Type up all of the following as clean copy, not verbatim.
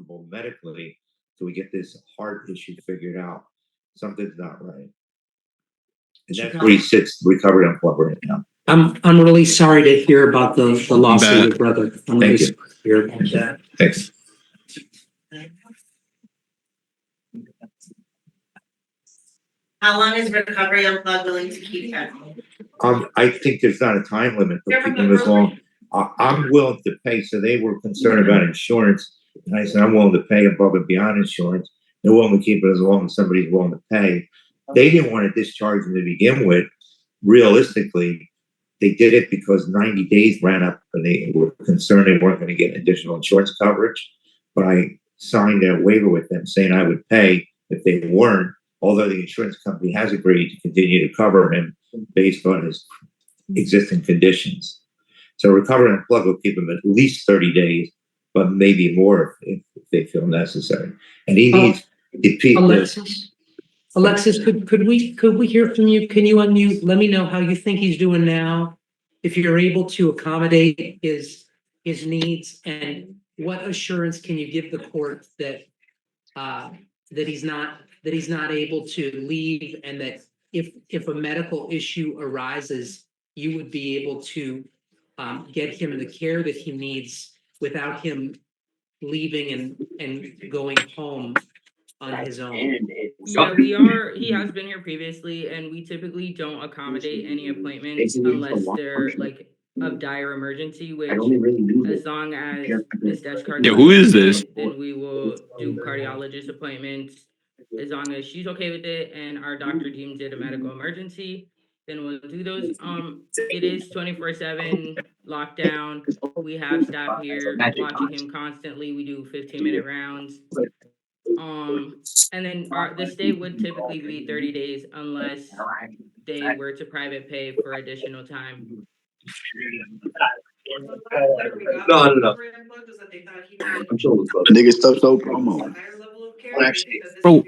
comfortable medically till we get this heart issue figured out. Something's not right. And that's where he sits recovered on club right now. I'm really sorry to hear about the loss of your brother. I'm Thank really you. sorry to hear about that. Thanks. How long is Recovery Unplugged willing to keep him? I think there's not a time limit for keeping him as long. I'm willing to pay. So they were concerned about insurance, and I said I'm willing to pay above and beyond insurance. They're willing to keep it as long as somebody's willing to pay. They didn't want to discharge him to begin with. Realistically, they did it because 90 days ran up, and they were concerned they weren't going to get additional insurance coverage. But I signed a waiver with them saying I would pay if they weren't. Although the insurance company has agreed to continue to cover him based on his existing conditions. So Recover and Unplug will keep him at least 30 days, but maybe more if they feel necessary. And he needs the people. Alexis, could we hear from you? Can you unmute? Let me know how you think he's doing now. If you're able to accommodate his needs, and what assurance can you give the court that he's not able to leave, and that if a medical issue arises, you would be able to get him the care that he needs without him leaving and going home on his own. Yeah, he has been here previously, and we typically don't accommodate any appointments unless they're like of dire emergency, which as long as Miss Deshkar who is this? then we will do cardiologist appointments. As long as she's okay with it and our doctor deems it a medical emergency, then we'll do those. It is 24/7 lockdown. We have staff here watching him constantly. We do 15-minute rounds. And then the stay would typically be 30 days unless they were to private pay for additional time. No. I'm sure niggas stuff so promo. Bro.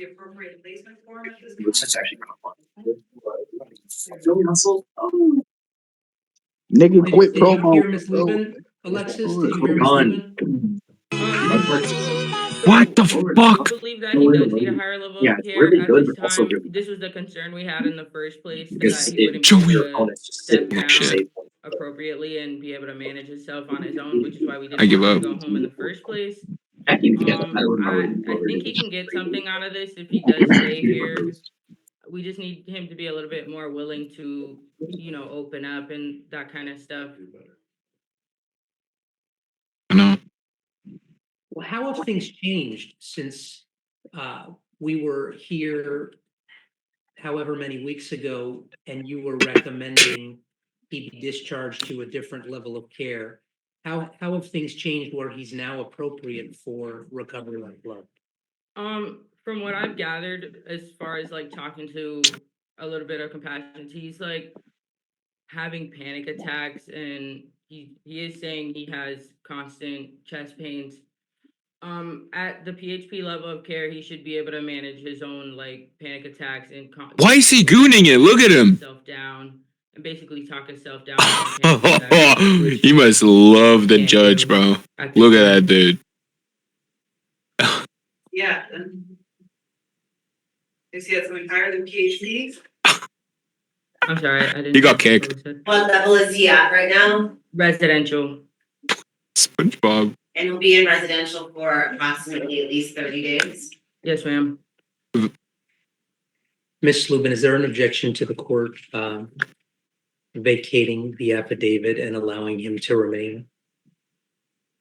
Nigga, quit Did you promo. hear Ms. Lubin? Alexis, did you hear Ms. Lubin? What the fuck? I believe that he does need a higher level of care at this time. This was the concern we had in the first place, that he wouldn't be able to step down appropriately and be able to manage himself on his own, which is why we didn't want him to go home in the first place. I think he can get something out of this if he does stay here. We just need him to be a little bit more willing to, open up and that kind of stuff. No. Well, how have things changed since we were here however many weeks ago and you were recommending he be discharged to a different level of care? How have things changed where he's now appropriate for Recovery Unplugged? From what I've gathered, as far as like talking to a little bit of compassion, he's like having panic attacks, and he is saying he has constant chest pains. At the PHP level of care, he should be able to manage his own like panic attacks and Why is he gooning it? Look at him. Himself down and basically talk himself down. He must love the judge, bro. Look at that dude. Yeah. Is he at something higher than PhD? I'm sorry, I didn't. He got kicked. What level is he at right now? Residential. SpongeBob. And he'll be in residential for approximately at least 30 days. Yes, ma'am. Ms. Lubin, is there an objection to the court vacating the affidavit and allowing him to remain?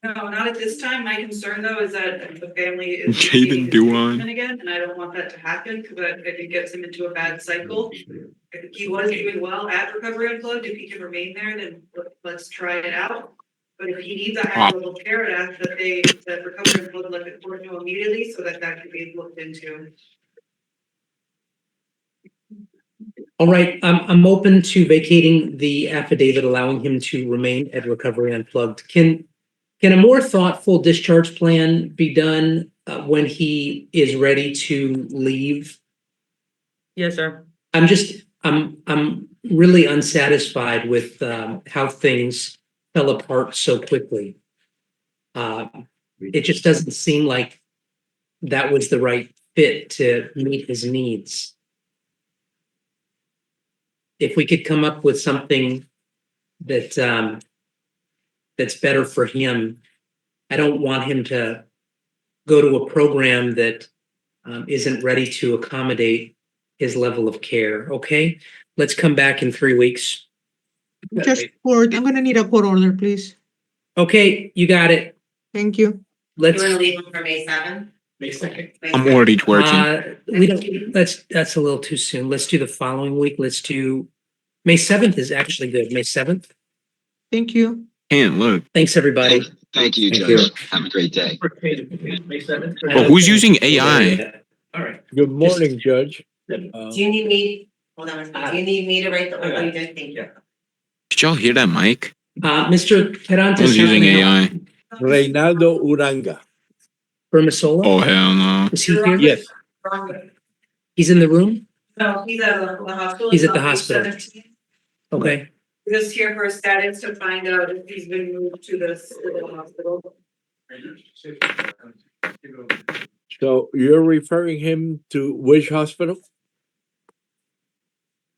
No, not at this time. My concern though is that the family is Jaden Duan again, and I don't want that to happen because I think it gets him into a bad cycle. I think he was doing well at Recovery Unplugged. If he can remain there, then let's try it out. But if he needs a higher level of care, I'd ask that Recovery Unplugged let the court know immediately so that can be looked into. All right, I'm open to vacating the affidavit, allowing him to remain at Recovery Unplugged. Can a more thoughtful discharge plan be done when he is ready to leave? Yes, sir. I'm really unsatisfied with how things fell apart so quickly. It just doesn't seem like that was the right fit to meet his needs. If we could come up with something that that's better for him, I don't want him to go to a program that isn't ready to accommodate his level of care. Okay, let's come back in 3 weeks. Just court, I'm gonna need a court order, please. Okay, you got it. Thank you. You Let's. wanna leave them for May 7th? May 2nd. I'm already working. We don't. That's a little too soon. Let's do the following week. Let's do May 7th is actually good. May 7th. Thank you. Can't look. Thanks, everybody. Thank you, Thank Judge. Have a great day. May 7th. Well, who's using AI? All right. Good morning, Judge. Do you need me, hold on, do you need me to write the order? Thank you. Did y'all hear that, Mike? Mr. Carantes. Who's using AI? Reynaldo Uranga. Vermisola? Oh, hell no. Is he here? Yes. He's in the room? No, he's at the hospital. He's at the on May hospital. 17th. Okay. We're just here for a status to find out if he's been moved to the hospital. So you're referring him to which hospital?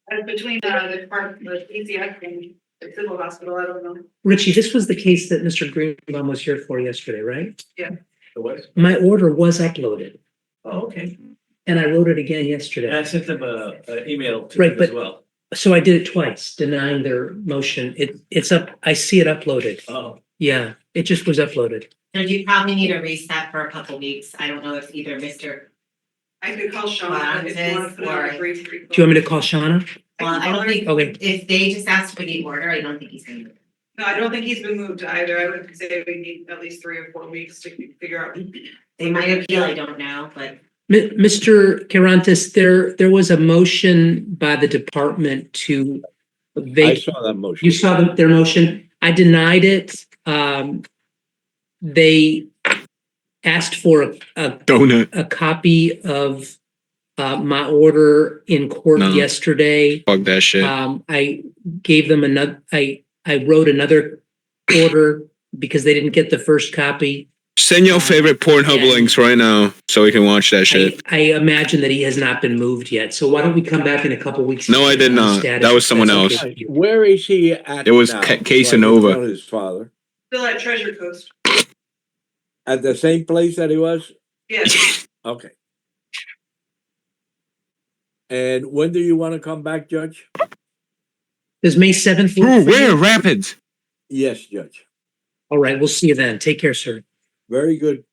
And between the department, the PCF and the civil hospital, I don't know. Richie, this was the case that Mr. Greenbaum was here for yesterday, right? Yeah. My order was uploaded Oh, okay. and I wrote it again yesterday. And I sent them a email to Right, them as but- well. So I did it twice, denying their motion. It's up, I see it uploaded. Oh, Yeah, it just was uploaded. So you probably need a reset for a couple weeks. I don't know if either Mr. I could call Sean if you want to put on a brief. Do you want me to call Shauna? Well, I don't think, Okay. if they just asked for the order, I don't think he's gonna. No, I don't think he's been moved either. I would say we need at least 3 or 4 weeks to figure out. They might appeal, I don't know, but Mr. Carantes, there was a motion by the department to I vacate. saw that motion. You saw their motion. I denied it. They asked for a Donut. copy of my order in court No. yesterday. Fuck that shit. I gave them I wrote another order because they didn't get the first copy. Send your favorite Pornhub Yeah. links right now so we can watch that shit. I imagine that he has not been moved yet. So why don't we come back in a couple weeks? No, I did not. Status, That was if someone that's else. okay with you. Where is he at It was now? Casanova. So I can tell his father. Still at Treasure Coast. At the same place that he was? Yeah. Okay. And when do you want to come back, Judge? Does May 7th? Bro, where? Rapids. Yes, Judge. All right, we'll see you then. Take care, sir. Very good.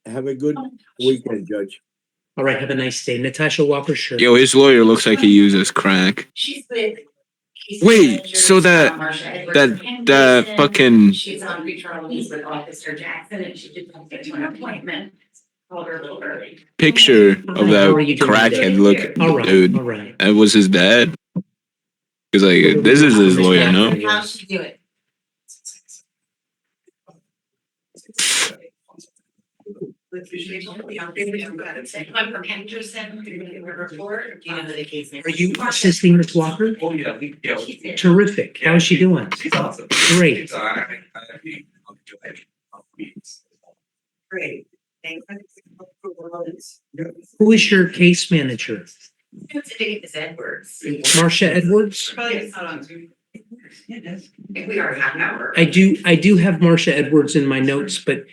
Have a good weekend, Judge. All right, have a nice day. Natasha Walker, sure. Yo, his lawyer looks like he uses crack. she's with. Wait, so that fucking She's on pretrial release with Officer Jackson and she just won't get to an appointment. Called her a little early. picture of How are that you doing crackhead look, All right, dude. all right. That was his dad. He's like, this is his lawyer, no? How'd she do it? I'm from Henderson, report. Do you know who the case is? Are you assisting Ms. Walker? Oh, yeah. She's there. Terrific. How is she doing? She's awesome. Great. It's all right. Great. Thanks. Who is your case manager? Today is Edwards. Marcia Edwards? Probably it's not on Zoom. We are half an hour. I do have Marcia Edwards in my notes, but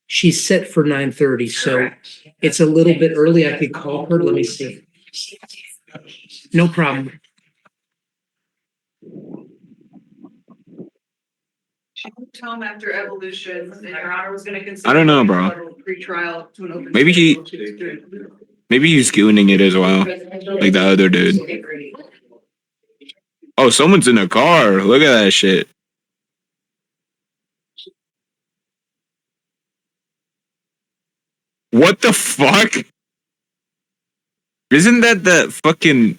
she's set for 9:30, so it's a little bit early. I could call her. Let me see. No problem. Tell him after evolution, and Your Honor was gonna consider. I don't know, bro. Pre-trial to an open. Maybe he- Maybe he's gooning it as well, like the other dude. Oh, someone's in a car. Look at that shit. What the fuck? Isn't that the fucking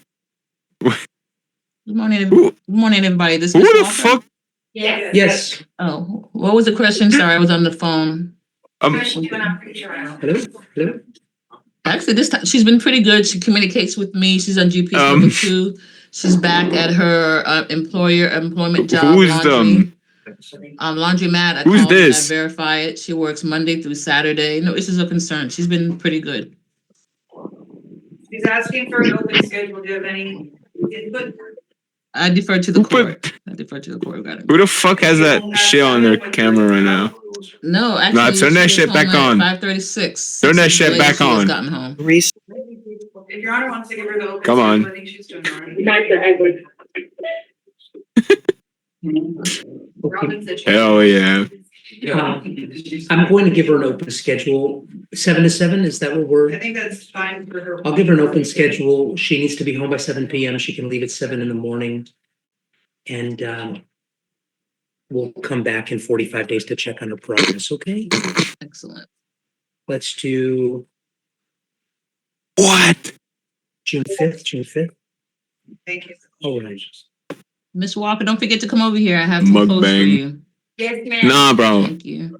Good morning, who? good morning, everybody. This is Who Ms. the Walker. fuck? Yes. Oh, what was the question? Sorry, I was on the phone. What's she doing on pretrial? Hello? Hello? Actually, this time she's been pretty good. She communicates with me. She's on GP Um, number 2. She's back at her employment job. Who's laundry. Laundromat, I Who's called and I this? verify it. She works Monday through Saturday. No issues of concern. She's been pretty good. He's asking for an open schedule. Do you have any input? I defer to the Who put- court. I defer to the court regarding. Who the fuck has that shit on their camera right now? No, actually. Nah, turn that shit back on. 5:36. Turn that shit back on. Gotten home. If Your Honor wants to give her the open Come on. schedule, I think she's doing all right. Hell yeah. I'm going to give her an open schedule, 7 to 7, is that what I we're? think that's fine for her. I'll give her an open schedule. She needs to be home by 7 PM. She can leave at 7 in the morning. And we'll come back in 45 days to check on her progress, okay? Excellent. Let's do What? June 5th. Thank you. All right. Miss Walker, don't forget to come over here. I have some clothes for Mukbang. you. Yes, ma'am. Nah, bro. Thank you.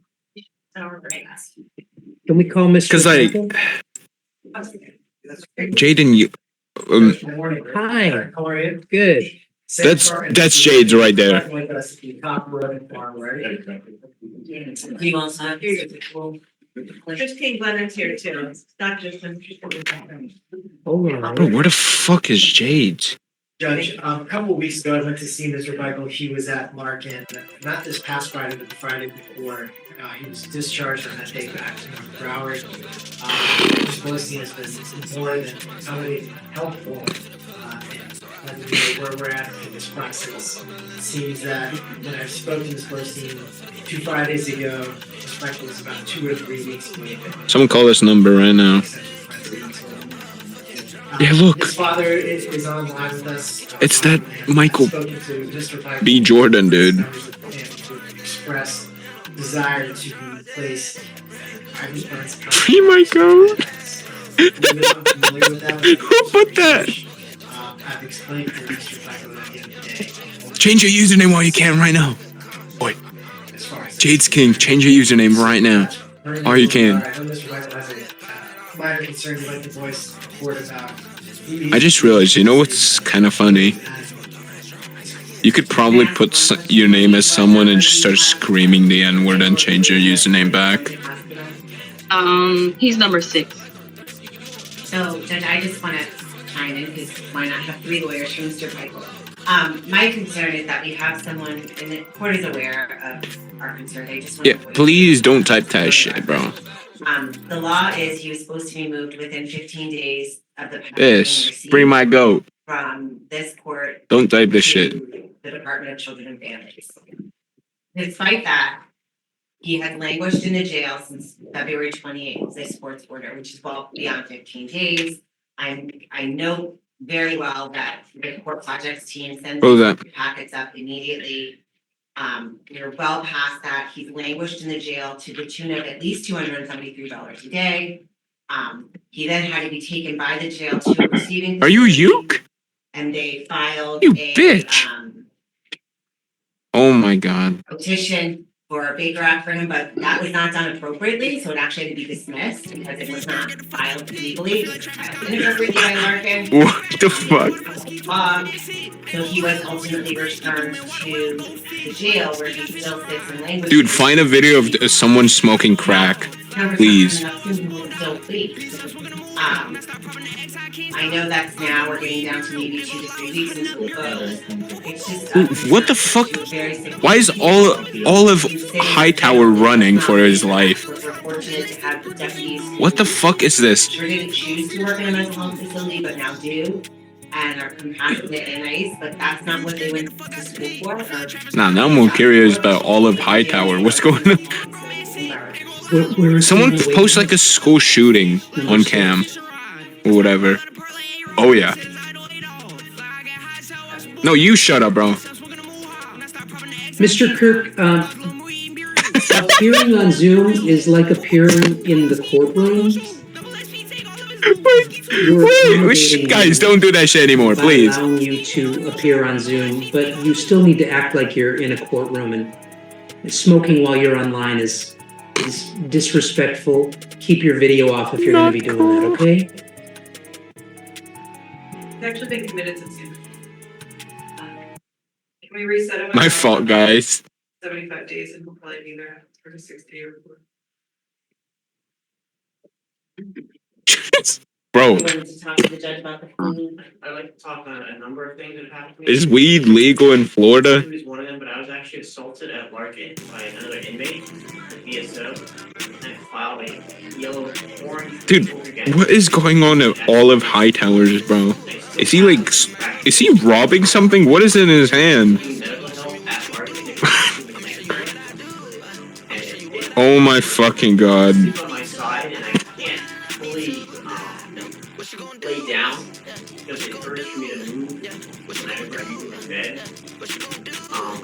Can we call Mr. 'Cause, like, Campbell? Jaden, you. Hi, How are you? good. That's Jaydes right there. Christine Glennon's here too. It's not just. Hold on. Bro, where the fuck is Jaydes? Judge, a couple of weeks ago, I went to see Mr. Michael. He was at Larkin, not this past Friday, but the Friday before. He was discharged on that day back to Broward. Mr. Bolstein has been more than somebody helpful. And let me know where we're at in this process. It seems that when I spoke to Ms. Bolstein 2 Fridays ago, Mr. Michael was about 2 or 3 weeks away. Someone call this number right now. Yeah, look. His father is online with us. It's that Michael Spoken to Mr. Michael B. Jordan, dude. members of the family to express desire to be placed. Free Michael. Who put that? I've explained to Mr. Michael at the end of the day. Change your username while you can right now. Boy, As far as Jaydes King, change your username right now. Or you can. I know Mr. Michael has a minor concern he'd like to voice report about. I just realized, you know what's kind of funny? You could probably put your name as someone and just start screaming the N-word and change your username back. He's number 6. So, Judge, I just want to chime in because why not have 3 lawyers from Mr. Michael? My concern is that we have someone, and the court is aware of our concern. I just want Yeah, please don't type that shit, bro. The law is he was supposed to be moved within 15 days of the passing Yes, free my goat. from this court. Don't type this to shit. The Department of Children and Families. Despite that, he had languished in the jail since February 28th, this court's order, which is well beyond 15 days. I know very well that the court projects team sends What was that? packets up immediately. We're well past that. He's languished in the jail to the tune of at least $273 a day. He then had to be taken by the jail to a receiving. Are you a uke? And they filed You a bitch. Oh my god. petition for a Baker Act for him, but that was not done appropriately, so it actually had to be dismissed because it was not filed legally. It was filed inappropriately by Larkin. What the fuck? So he was ultimately returned to the jail where he still sits in language. Dude, find a video of someone smoking crack, please. I know that's now, we're getting down to maybe 2 to 3 weeks until it goes. It's just. What the fuck? Why is all of Hightower running for his life? We're fortunate to have the deputies. What the fuck is this? Sure didn't choose to work in a mental health facility, but now do, and are compassionate and nice, but that's not what they went to school for. Nah, now I'm more curious about all of Hightower. What's going on? Someone post like a school shooting on cam or whatever. Oh yeah. No, you shut up, bro. Mr. Kirk, appearing on Zoom is like appearing in the courtroom. Wait, guys, don't do that shit anymore, please. Allowing you to appear on Zoom, but you still need to act like you're in a courtroom, and smoking while you're online is disrespectful. Keep your video off if you're going to be doing that, okay? It's actually been committed to Zoom. Can we reset it? My fault, guys. 75 days and he'll probably be there for the 60 or more. Bro, You wanted to talk to the judge about the food? I'd like to talk on a number of things that happened to me. is weed legal in Florida? Food is one of them, but I was actually assaulted at Larkin by another inmate, VSO, and I filed a yellow orange. Dude, what is going on at Olive Hightowers, bro? Is he like, is he robbing something? What is in his hand? Oh my fucking god. On my side, and I can't fully lay down because it hurts for me to move whenever I move in bed.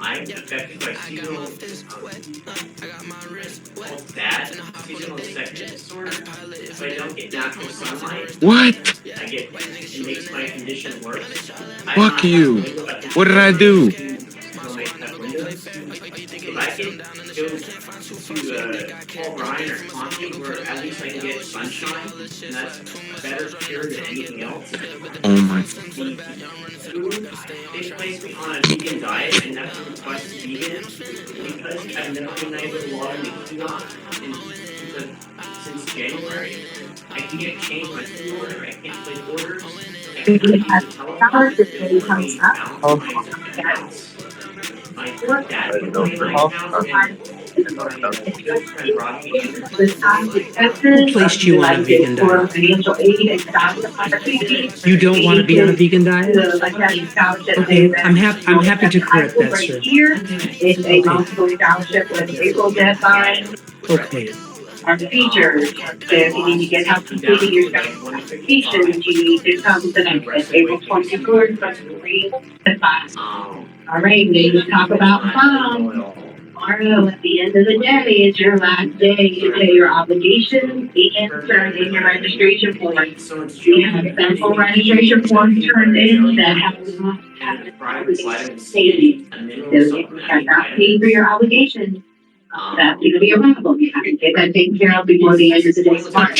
I'm affected by seasonal seasonal affective disorder. If I don't get natural sunlight, What? I get it makes my condition worse. Fuck you. What did I do? If I can go to Paul Bryan or Conti, where at least I can get sunshine, and that's a better cure than anything else. Oh my. They placed me on a vegan diet and never requested vegan because I've never been able to log into QAnon since January. I can't change my food order. I can't place orders. I can't use the telephone. My dad put money in my account and my good friend brought me in. Who placed you on a vegan diet? You don't want to be on a vegan diet? Okay, I'm happy to correct that, sir. It's a multiple scholarship with April deadline. Okay. Our features, so if you need to get help completing your applications, you need to come to the next April 24th from 3 to 5. All right, we talk about fun. Tomorrow, at the end of the day, it's your last day to pay your obligations and turn in your registration form. We have sample registration forms turned in that have not had savings. So if you have not paid for your obligations, that's gonna be a problem. You have to get that taken care of before the end of the day tomorrow.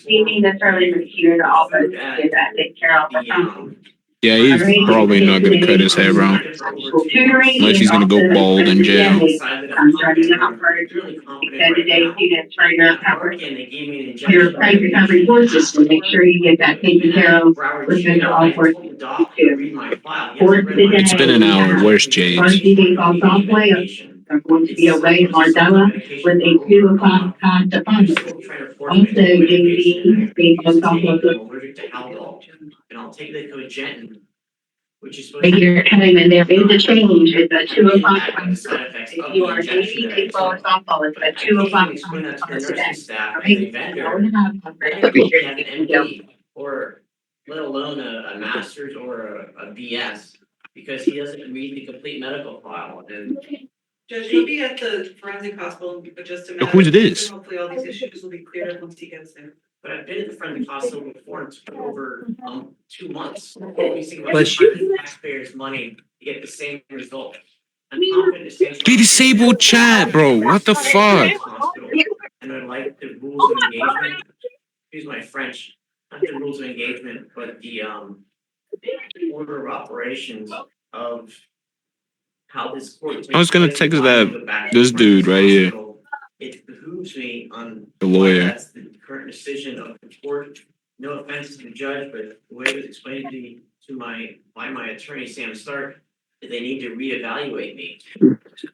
You need necessarily here in the office to get that taken care of. Yeah, he's probably not gonna cut his hair, bro. Unless he's gonna go bald in jail. I'm starting to offer extended day students right now cover your price recovery courses, so make sure you get that taken care of within the all courses too. It's been an hour. Where's Jaydes? Varsity baseball softball are going to be away in Mardella with a 2 o'clock time to fund. Also, JV baseball softball. And I'll take the cogentin, which is supposed Regular time, and there is a change. It's a 2 o'clock time. If you are JV baseball or softball, it's a 2 o'clock time today. staff, All as a right? vendor, Don't have have an MD or let alone a master's or a BS because he doesn't read the complete medical file. And Judge, he'll be at the forensic hospital in just a minute. Who's this? Hopefully all these issues will be cleared up once he gets there. but I've been at the forensic hospital before. It's been over 2 months. Bless you. Taxpayers' money to get the same result. I'm confident it stands. They disabled chat, bro. What the fuck? And I like the rules of engagement. Excuse my French. Not the rules of engagement, but the order of operations of how this court. I was gonna text that this dude right here. It behooves me on the lawyer. That's the current decision of the court. No offense to the judge, but the way it was explained to by my attorney Sam Stark, that they need to reevaluate me.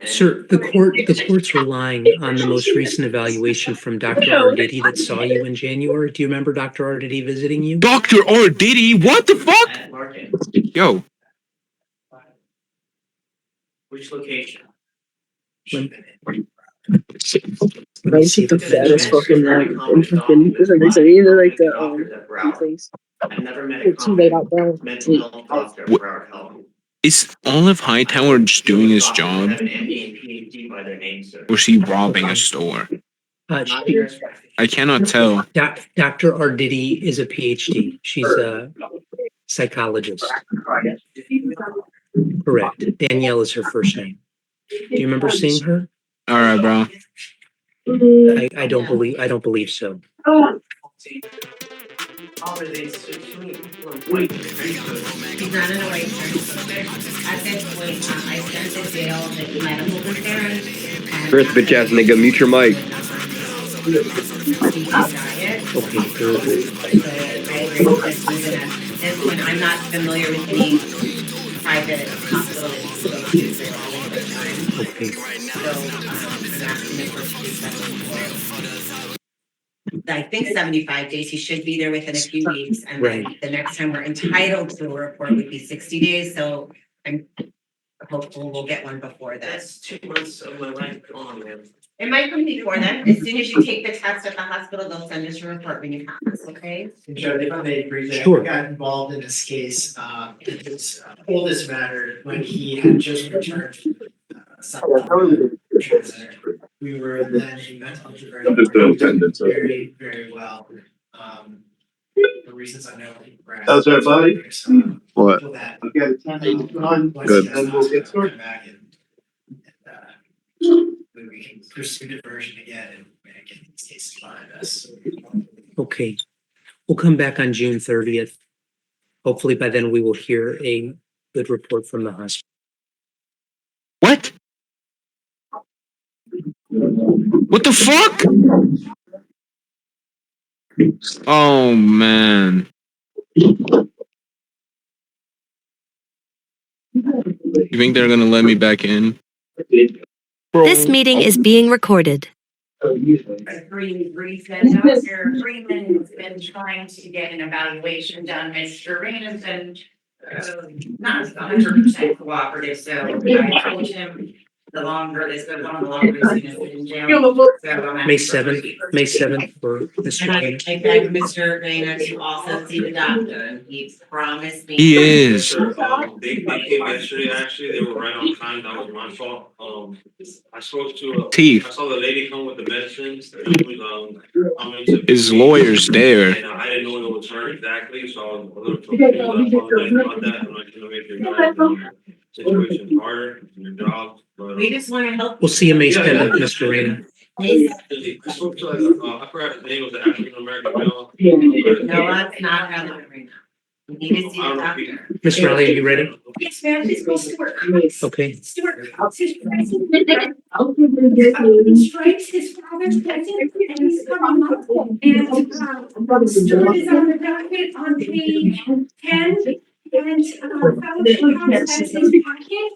Sir, the court's relying on the most recent evaluation from Dr. Arditi that saw you in January. Do you remember Dr. Arditi visiting you? Dr. Arditi? What the fuck? At Larkin. Yo. Which location? Let me see the if fattest fucking like the place. I've never met It's too late out there. mental health doctor What? for our health. Is Olive Hightower just doing his Doctors job? have an MD and PhD by their name, sir. Or is he robbing a store? I cannot tell. Dr. Arditi is a PhD. She's a psychologist. Correct. Danielle is her first name. Do you remember seeing her? All right, bro. I don't believe so. All of these, so He's not in a white shirt. At this point, I sent the jail the medical concerns. And Chris, bitch ass nigga, mute your mic. Diet. Okay, very good. So I agree that he's in at this point, I'm not familiar with any private hospital that he's supposed to for delinquent time. Okay. So, I'm asking him for 274. I think 75 days, he should be there within a few weeks, and then Right. the next time we're entitled to a report would be 60 days, so I'm hopeful we'll get one before that. that's 2 months of my life gone, man. It might come before then, as soon as you take the test at the hospital, they'll send us a report when you pass, okay? And Joe, if I may briefly, Sure. I got involved in this case, in this oldest matter, when he had just returned. We were then in mental very, very well. For reasons I know. How's everybody? What? Good. Come back and we can pursue diversion again and get these cases behind us. Okay. We'll come back on June 30th. Hopefully by then we will hear a good report from the hospital. What? What the fuck? Oh man. You think they're gonna let me back in? This meeting is being recorded. Agree, said Dr. Freeman has been trying to get an evaluation done. Mr. Rain has been not 100% cooperative, so I told him the longer this goes on, the longer he's gonna sit in jail. May 7th for Mr. I James. begged Mr. Rayner to also see the doctor, and he promised me. He is. They came yesterday, actually, they were right on time, that was my fault. I spoke to, Teeth. I saw the lady come with the medicines, he was, coming to. His lawyer's there. And I didn't know it was her exactly, so I was a little confused, I apologize about that, I'm not gonna make your guys' situation harder, your job, but. We just wanna help. We'll see you May 7th, Mr. Rayner. I spoke to, I forgot his name, was the African American male. No, that's not how they're right now. We need to see the doctor. Ms. Riley, are you ready? Yes, ma'am, please go Stuart. Okay. Stuart, his stripes, his father's present, and he's coming up. And Stuart is on the docket on page 10, and fellowship house has his packet.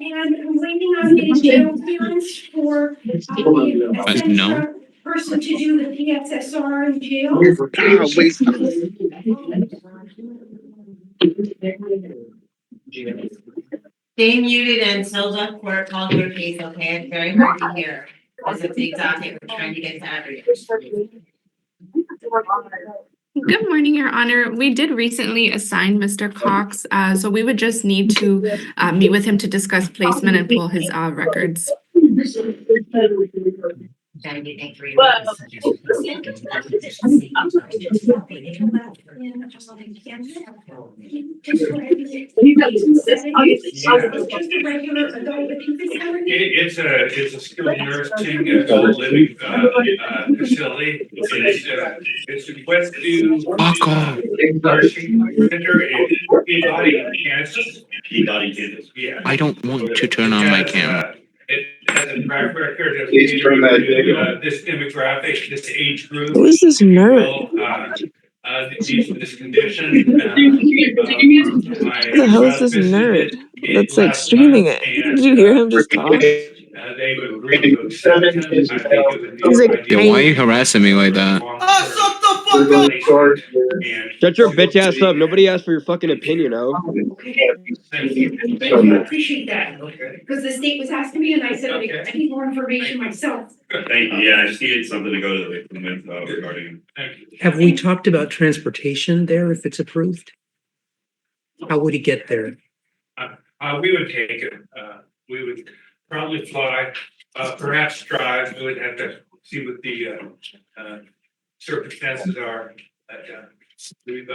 And I'm waiting on getting jail clearance for the person to do the PSSR in jail. Stay muted until the court calls your case, okay? It's very hard to hear. Because of the docket, we're trying to get to everything. Good morning, Your Honor. We did recently assign Mr. Cox, so we would just need to meet with him to discuss placement and pull his records. It's a skilled nursing, living, facility. It's a West View. Nursing center in Peabody, Kansas. Yeah. I don't want to turn on my camera. It has a track record of this demographic, this age group. Who is this nerd? This condition. Who the hell is this nerd that's like streaming it? Did you hear him just talk? They've agreed to accept him. I think it would be. He's like, Yeah, why are you harassing me like that? Shut your bitch ass up. Nobody asked for your fucking opinion, oh. Thank you, I appreciate that, because the state was asking me and I said, I need more information myself. Thank you, yeah, I just needed something to go to the victim with regarding. Have we talked about transportation there if it's approved? How would he get there? We would take it, we would probably fly, perhaps drive, we would have to see what the circumstances are. We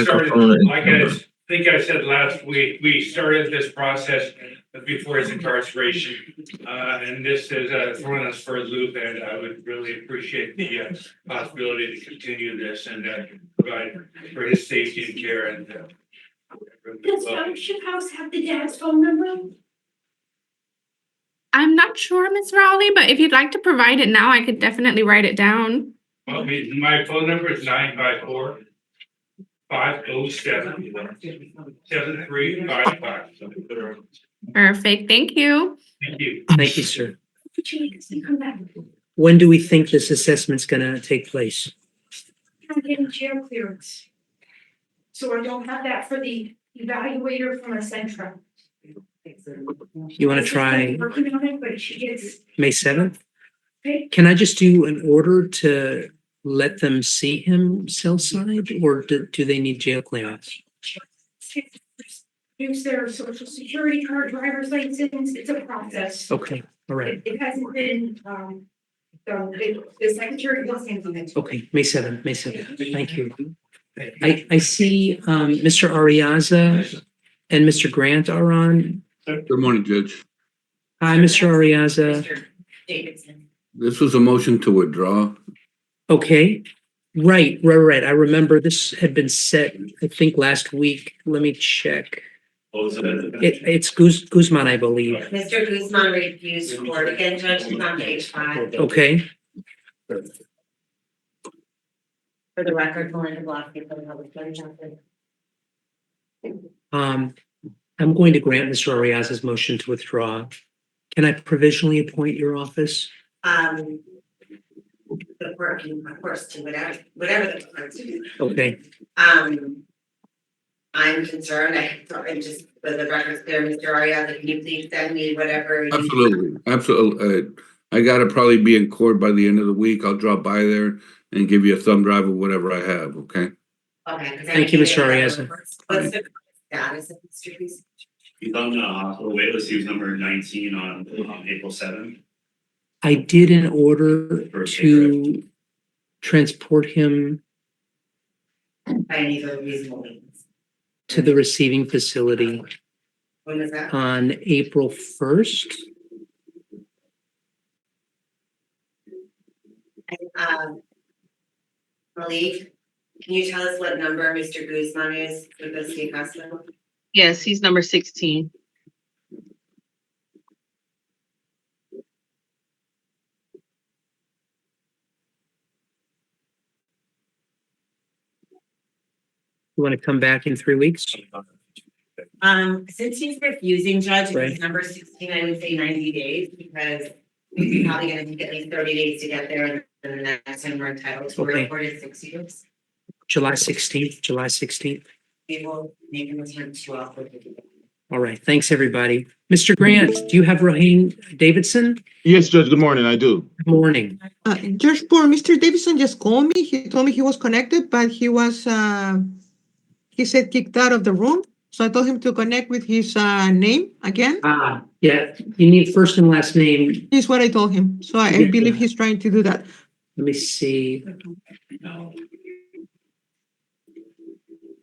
started, like I think I said last week, we started this process before his incarceration. And this is throwing us for a loop, and I would really appreciate the possibility to continue this. And provide for his safety and care and. Does Fellowship House have the dad's phone number? I'm not sure, Miss Rowley, but if you'd like to provide it now, I could definitely write it down. Well, my phone number is 954-507-7355. Perfect, thank you. Thank you. Thank you, sir. When do we think this assessment's gonna take place? I'm getting jail clearance. So I don't have that for the evaluator from Essentra. You wanna try Working on it, but she gets. May 7th? Okay. Can I just do an order to let them see him cell side, or do they need jail clearance? Use their social security card, driver's license, it's a process. Okay, all right. It hasn't been, the secretary was handling it. Okay, May 7th, May 7th. Thank you. I see Mr. Ariaza and Mr. Grant are on. Good morning, Judge. Hi, Mr. Ariaza. Mr. Davidson. This was a motion to withdraw. Okay, right. I remember this had been set, I think, last week. Let me check. It's Guzman, I believe. Mr. Guzman refused court again, Judge, it's on page 5. Okay, For the record, Melinda Blossy for the public defender. I'm going to grant Mr. Ariaza's motion to withdraw. Can I provisionally appoint your office? The court can, of course, do whatever the court do. Okay, I'm concerned, and just for the record clear, Mr. Arias, can you please send me whatever? Absolutely. I gotta probably be in court by the end of the week. I'll drop by there and give you a thumb drive of whatever I have, okay? Okay. Thank you, Mr. Arias. What's the status of Mr. Guzman? He's on the hospital wait list. He was number 19 on April 7th. I did an order to transport him By any other reasonable means. to the receiving facility When is that? on April 1st. Malik, can you tell us what number Mr. Guzman is for the state hospital? Yes, he's number 16. You want to come back in 3 weeks? Since he's refusing, Judge, if Right. he's number 16, I would say 90 days, because he's probably gonna take at least 30 days to get there, and then the next time we're entitled to a Okay. report is 6 years. July 16th. We will make him attend to offer. All right, thanks, everybody. Mr. Grant, do you have Raheem Davidson? Yes, Judge, good morning, I do. Good morning. Judge Paul, Mr. Davidson just called me. He told me he was connected, but he was, he said kicked out of the room. So I told him to connect with his name again. Yeah, you need first and last name. Is what I told him. So I believe he's trying to do that. Let me see.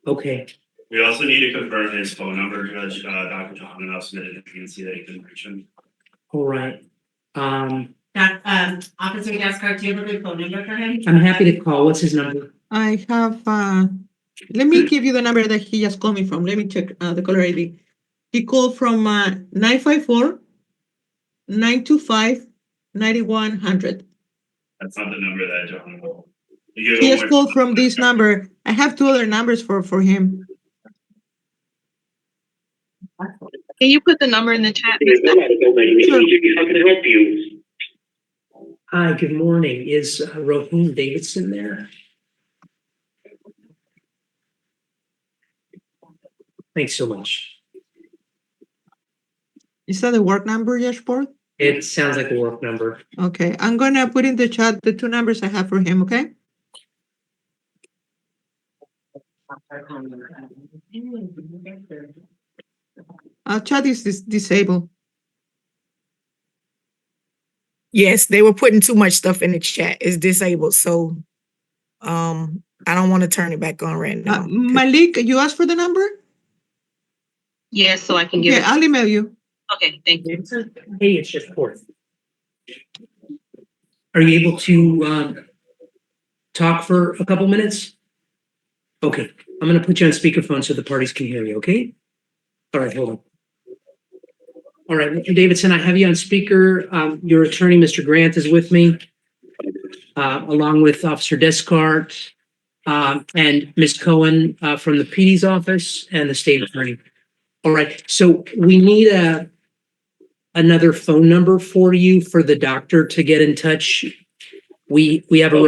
Okay, We also need to confirm his phone number, Judge. Dr. John now submitted it. You can see that he couldn't reach him. all right. Officer Gascar, do you have a good phone number for him? I'm happy to call. What's his number? I have, let me give you the number that he just called me from. Let me check the caller ID. He called from 954-925-9100. That's not the number that John will. He just called from this number. I have 2 other numbers for him. Can you put the number in the chat? How can I help you? Hi, good morning. Is Raheem Davidson there? Thanks so much. Is that the work number, Yashport? It sounds like a work number. Okay, I'm gonna put in the chat the 2 numbers I have for him, okay? Chat is disabled. Yes, they were putting too much stuff in the chat. It's disabled, so I don't want to turn it back on right now. Malik, you asked for the number? Yes, so I can give Yeah, it. I'll email you. Okay, thank you. Hey, it's just fourth. Are you able to talk for a couple minutes? Okay, I'm gonna put you on speakerphone so the parties can hear you, okay? All right, hold on. All right, Mr. Davidson, I have you on speaker. Your attorney, Mr. Grant, is with me, along with Officer Descartes, and Ms. Cohen, from the PD's office and the state attorney. All right, so we need another phone number for you for the doctor to get in touch. We have a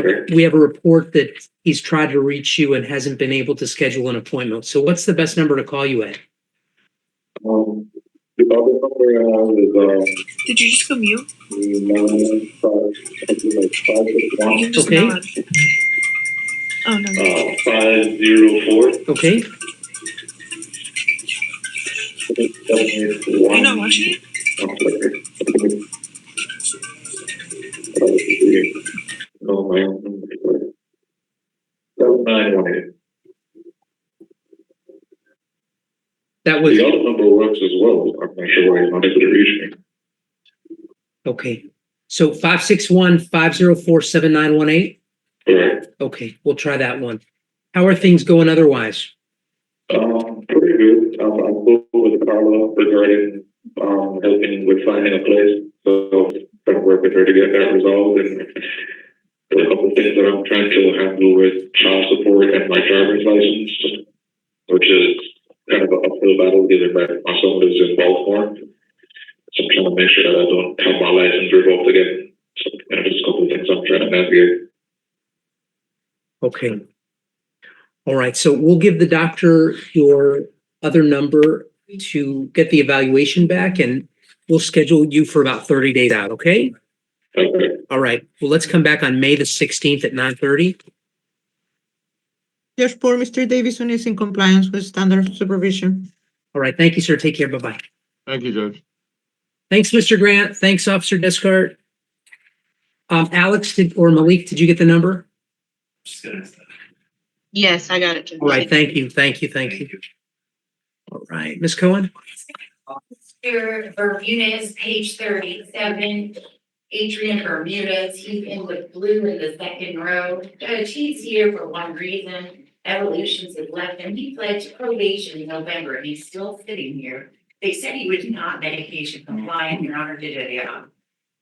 report that he's tried to reach you and hasn't been able to schedule an appointment. So what's the best number to call you at? The other number I have is, Did you just go mute? 955, Okay. Oh, no. 504. Okay. You're not watching it? No, my own number. 7918. That was The other number works as well. I'm not sure why he's not able to reach me. okay. So 561-504-7918. Correct. Okay, we'll try that one. How are things going otherwise? Pretty good. I'm booked with Carla regarding helping with finding a place. So trying to work with her to get that resolved, and a couple of things that I'm trying to handle with child support and my driver's license, which is kind of an uphill battle given that my son lives in Baltimore. So I'm trying to make sure that I don't have my license revoked again. So just a couple of things I'm trying to navigate. Okay. All right, so we'll give the doctor your other number to get the evaluation back, and we'll schedule you for about 30 days out, okay? Okay. All right, well, let's come back on May the 16th at 9:30. Just poor Mr. Davison is in compliance with standard supervision. All right, thank you, sir. Take care. Bye-bye. Thank you, Judge. Thanks, Mr. Grant. Thanks, Officer Descartes. Alex, or Malik, did you get the number? Yes, I got it. All right, thank you. All right, Ms. Cohen? Mr. Bermudez, page 37, Adrian Bermudez, he's in with blue in the second row. Judge, he's here for one reason. Evolutions has left him. He fled to probation in November and he's still sitting here. They said he was not medication compliant. Your Honor did a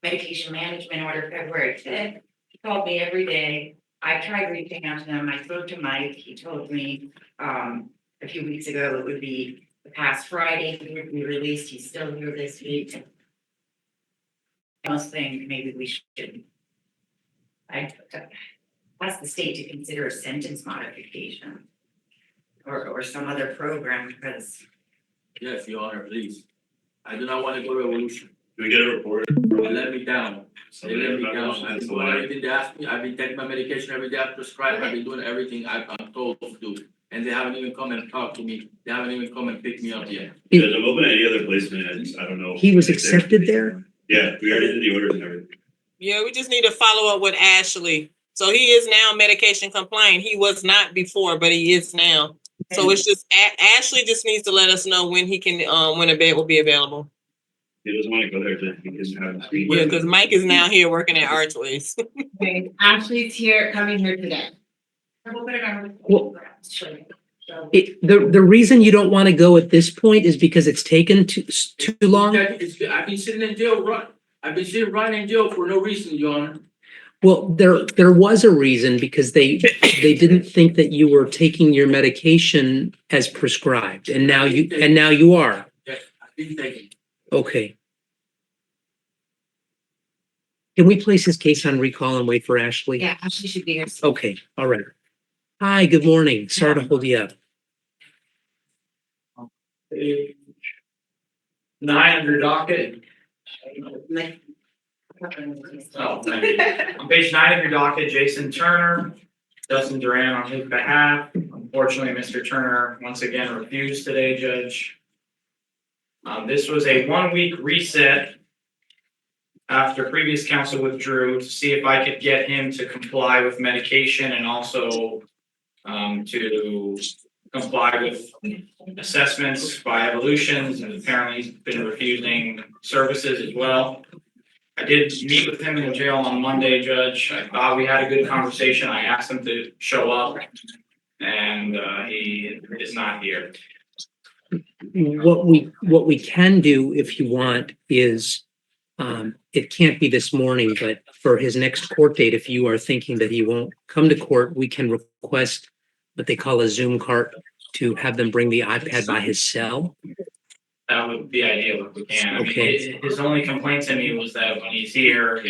medication management order February 5th. He called me every day. I tried reaching out to him. I spoke to Mike. He told me a few weeks ago it would be the past Friday he would be released. He's still here this week. I must think maybe we should ask the state to consider a sentence modification or some other program because. Yes, Your Honor, please. I do not want to go to revolution. Do we get a report? They let me down. They let me down. I've been doing everything they asked me. I've been taking my medication every day I prescribed. I've been doing everything I'm told to do. And they haven't even come and talked to me. They haven't even come and pick me up yet. Judge, I'm open to any other placement. I don't know. He was accepted there? Yeah, we already did the orders and everything. Yeah, we just need to follow up with Ashley. So he is now medication compliant. He was not before, but he is now. So it's just Ashley just needs to let us know when he can, when a bed will be available. He doesn't want to go there, but he can have. Yeah, because Mike is now here working at Archways. Okay, Ashley's here, coming here today. We'll put it on. Well, the reason you don't want to go at this point is because it's taken too long. I've been sitting in jail, I've been sitting running in jail for no reason, Your Honor. Well, there was a reason because they didn't think that you were taking your medication as prescribed, and now you are. Yes, I've been taking. Okay. Can we place this case on recall and wait for Ashley? Yeah, Ashley should be here. Okay, all right. Hi, good morning. Sorry to hold you up. 9 under docket. On page 9 of your docket, Jason Turner, Dustin Duran on his behalf. Unfortunately, Mr. Turner once again refused today, Judge. This was a 1-week reset after previous counsel withdrew to see if I could get him to comply with medication and also to comply with assessments by Evolutions, and apparently he's been refusing services as well. I did meet with him in the jail on Monday, Judge. I thought we had a good conversation. I asked him to show up. and he is not here. What we can do if you want is, it can't be this morning, but for his next court date, if you are thinking that he won't come to court, we can request what they call a Zoom cart to have them bring the iPad by his cell. That would be ideal if we can. I mean, Okay. his only complaint to me was that when he's here,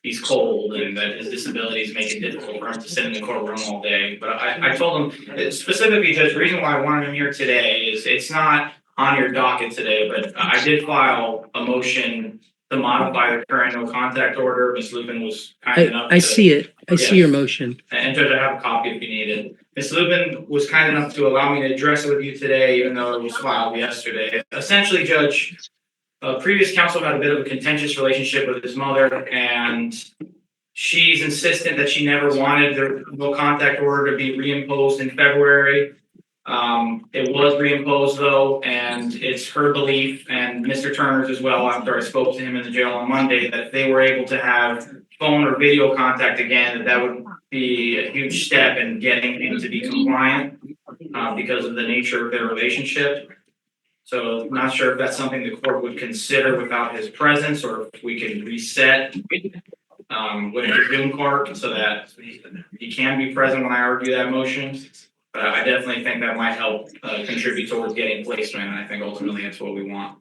he's cold and that his disabilities make it difficult for him to sit in the courtroom all day. But I told him specifically, Judge, the reason why I wanted him here today is it's not on your docket today, but I did file a motion to modify the current no contact order. Ms. Lupin was kind enough I to. see it. I see your Yes. motion. And Judge, I have a copy if you need it. Ms. Lubin was kind enough to allow me to address it with you today, even though it was filed yesterday. Essentially, Judge, previous counsel had a bit of a contentious relationship with his mother, and she's insistent that she never wanted the no contact order to be reimposed in February. It was reimposed though, and it's her belief, and Mr. Turner's as well, after I spoke to him in the jail on Monday, that if they were able to have phone or video contact again, that would be a huge step in getting him to be compliant, because of the nature of their relationship. So not sure if that's something the court would consider without his presence, or if we can reset with the Zoom cart so that he can be present when I argue that motion. But I definitely think that might help contribute towards getting placement, and I think ultimately that's what we want.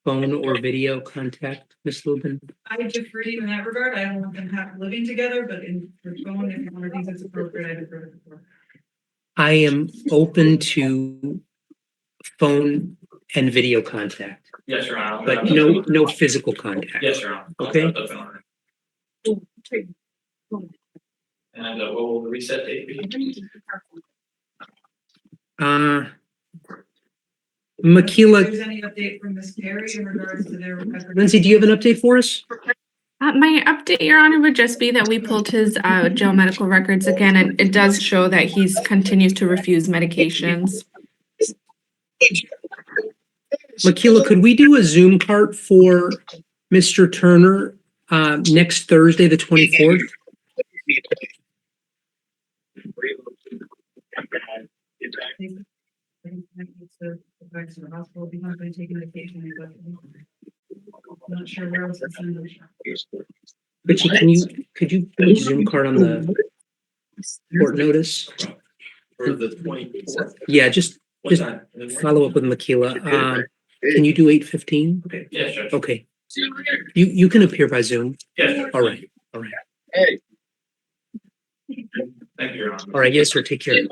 Phone or video contact, Ms. Lubin? I defer to you in that regard. I don't want them living together, but in for phone, if one thinks it's appropriate, I defer to the court. I am open to phone and video contact, Yes, Your Honor. but no physical contact. Yes, Your Honor. Okay. And what will the reset date be? Makila, If there's any update from Ms. Perry in regards to their. Lindsay, do you have an update for us? My update, Your Honor, would just be that we pulled his jail medical records again, and it does show that he's continues to refuse medications. Makila, could we do a Zoom cart for Mr. Turner next Thursday, the 24th? Not sure where else to send them. Richie, could you put a Zoom card on the court notice? For the 24th. Yeah, just follow up with Makila. Can you do 8:15? Okay. Yes, Judge. Okay. You can appear by Zoom. Yes, Judge. All right. Thank you, Your Honor. All right. Yes, sir. Take care.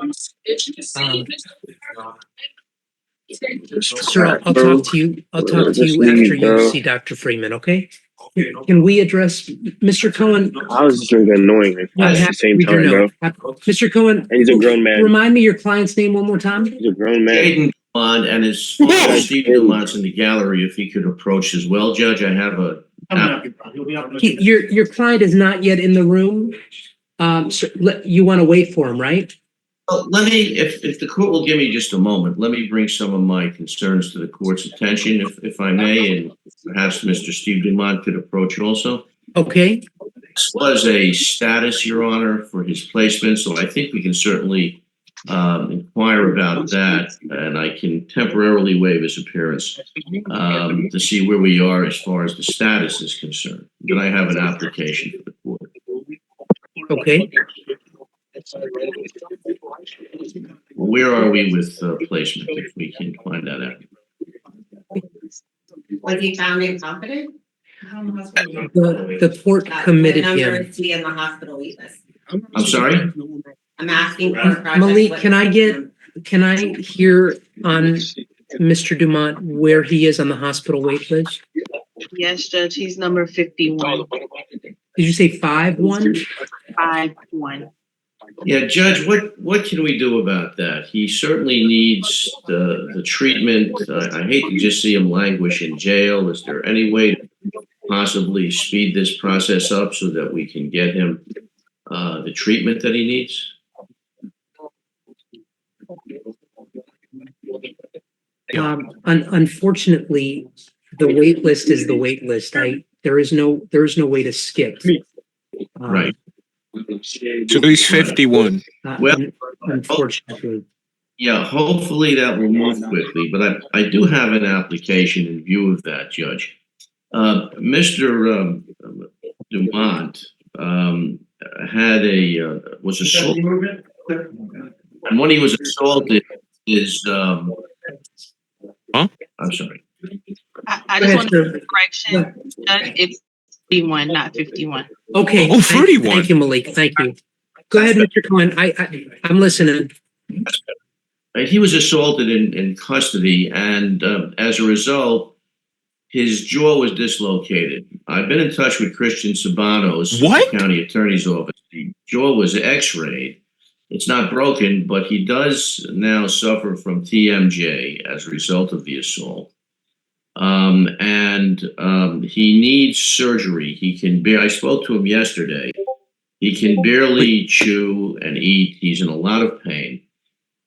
Sir, I'll talk to you. I'll talk to you after you see Dr. Freeman. Okay. Can we address Mr. Cohen? I was just really annoying at the same time, bro. Mr. Cohen, And he's a grown man. remind me your client's name one more time. He's a grown man. Jayden Dumont and his father, Steve Dumont's in the gallery, if he could approach as well, Judge. I have a. Your client is not yet in the room. So you want to wait for him, right? Well, let me, if the court will give me just a moment, let me bring some of my concerns to the court's attention, if I may, and perhaps Mr. Steve Dumont could approach also. Okay. This was a status, Your Honor, for his placement, so I think we can certainly inquire about that, and I can temporarily waive his appearance to see where we are as far as the status is concerned. Then I have an application for the court. Okay. Where are we with placement, if we can find that out? Was he found incompetent? The court committed What number him. is he in the hospital wait list? I'm sorry? I'm asking for a project. Malik, what- can I hear on Mr. Dumont where he is on the hospital wait list? Yes, Judge, he's number 51. Did you say 5-1? 5-1. Yeah, Judge, what can we do about that? He certainly needs the treatment. I hate to just see him languish in jail. Is there any way to possibly speed this process up so that we can get him the treatment that he needs? Unfortunately, the wait list is the wait list. There is no way to skip. Right. So he's 51. Well, Unfortunately. yeah, hopefully that will move quickly, but I do have an application in view of that, Judge. Mr. Dumont, was assaulted, and when he was assaulted, I'm sorry. I just want to make a correction, Judge, it's 51, not 51. Okay. Oh, thank- 31. Thank you, Malik. Thank you. Go ahead, Mr. Cohen. I'm listening. He was assaulted in custody, and as a result, his jaw was dislocated. I've been in touch with Christian Sabanos, What? the county attorney's office. The jaw was x-rayed. It's not broken, but he does now suffer from TMJ as a result of the assault. He needs surgery. I spoke to him yesterday. He can barely chew and eat. He's in a lot of pain.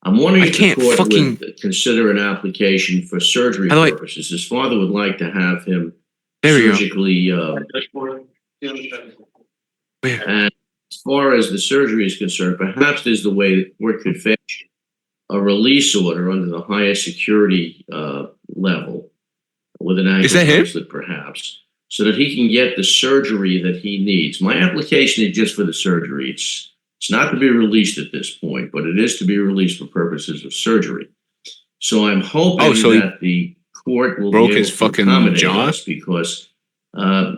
I'm wondering if the court would consider an application for surgery purposes. His father would like to have him surgically. And as far as the surgery is concerned, perhaps there's the way the court could fetch a release order under the highest security level with an ankle bracelet, perhaps, so that he can get the surgery that he needs. My application is just for the surgery. It's not to be released at this point, but it is to be released for purposes of surgery. So I'm hoping that the court will be able to accommodate us, because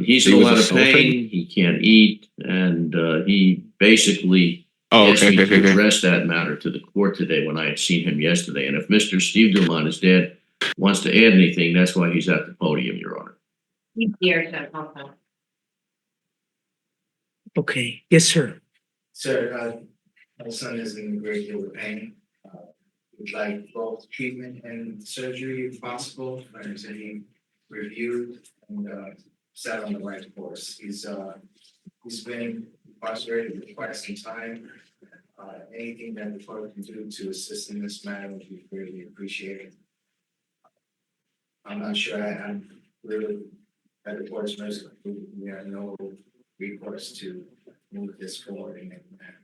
he's in a lot of pain. He can't eat, and he basically asked me to address that matter to the court today when I had seen him yesterday. And if Mr. Steve Dumont, his dad, wants to add anything, that's why he's at the podium, Your Honor. He's here, Judge, also. Okay. Yes, sir. Sir, my son is in a great deal of pain. Would like both treatment and surgery if possible. Like I said, he reviewed and sat on the right course. He's been incarcerated for quite some time. Anything that the court can do to assist in this matter would be greatly appreciated. I'm not sure I'm really at the court's mercy. We have no recourse to move this forward in any manner.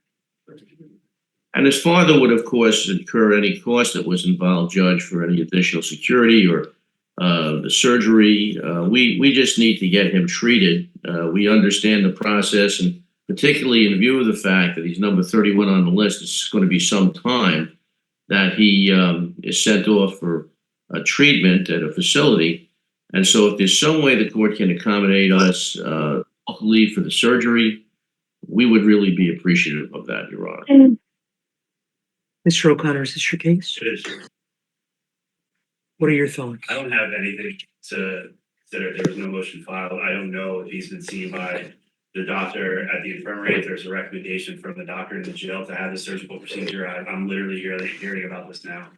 And his father would, of course, incur any cost that was involved, Judge, for any additional security or the surgery. We just need to get him treated. We understand the process, and particularly in view of the fact that he's number 31 on the list, it's going to be some time that he is sent off for a treatment at a facility. And so if there's some way the court can accommodate us locally for the surgery, we would really be appreciative of that, Your Honor. Mr. O'Connor, is this your case? It is. What are your thoughts? I don't have anything to consider. There was no motion filed. I don't know if he's been seen by the doctor at the infirmary, if there's a recommendation from the doctor in the jail to have the surgical procedure. I'm literally hearing about this now.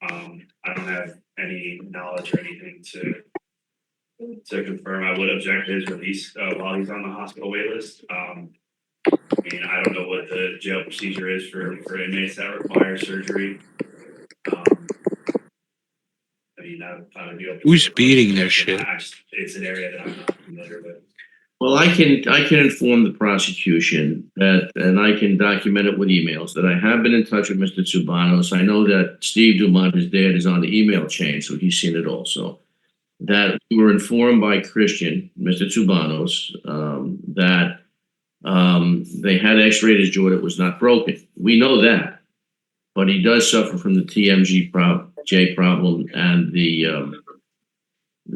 I don't have any knowledge or anything to confirm. I would object to his release while he's on the hospital wait list. I mean, I don't know what the jail procedure is for inmates that require surgery. I mean, I would be open. Who's beating their shit? It's an area that I'm not familiar with. Well, I can inform the prosecution that, and I can document it with emails, that I have been in touch with Mr. Tsubanos. I know that Steve Dumont, his dad, is on the email chain, so he's seen it also. That we were informed by Christian, Mr. Tsubanos, that they had x-rayed his jaw that was not broken. We know that, but he does suffer from the TMJ problem and the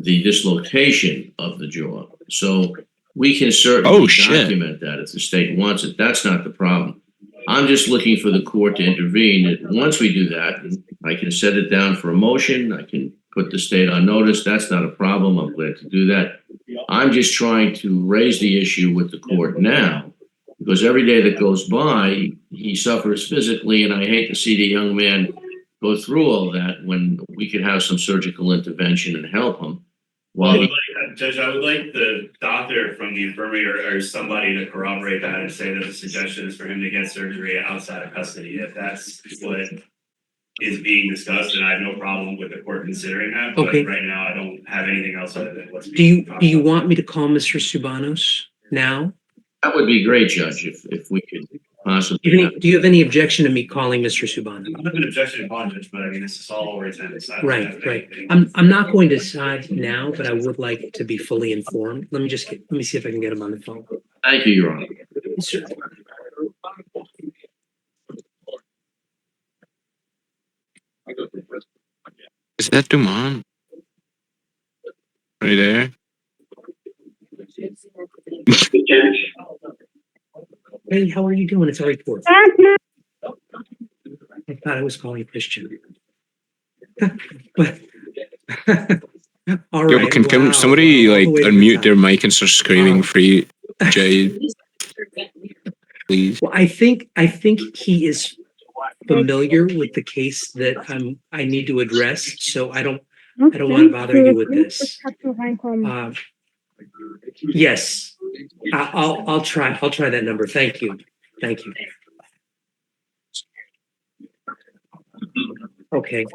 dislocation of the jaw. So we can certainly document that if the state wants it. That's not the problem. I'm just looking for the court to intervene. And once we do that, I can set it down for a motion. I can put the state on notice. That's not a problem. I'm glad to do that. I'm just trying to raise the issue with the court now, because every day that goes by, he suffers physically, and I hate to see the young man go through all that when we could have some surgical intervention and help him. Judge, I would like the doctor from the infirmary or somebody to corroborate that and say that the suggestion is for him to get surgery outside of custody. If that's what is being discussed, then I have no problem with the court considering that. But right now, I don't have anything else other than what's Do you want me to call Mr. Tsubanos now? That would be great, Judge, if we could possibly. Do you have any objection to me calling Mr. Subano? I don't have an objection to calling it, but I mean, this is all over attendance. I don't Right, have right. anything. I'm not going to decide now, but I would like to be fully informed. Let me see if I can get him on the phone. Thank you, Your Honor. Is that Dumont? Right there? Hey, how are you doing? It's Ari Ford. I thought I was calling Christian. But all Yo, right. can wow, somebody wow, all like the way to the unmute top. their mic and start screaming for you, Jay? Please. Well, I think he is familiar with the case that I need to address, so I don't want to bother you with this. Yes, I'll try that number. Thank you. Okay,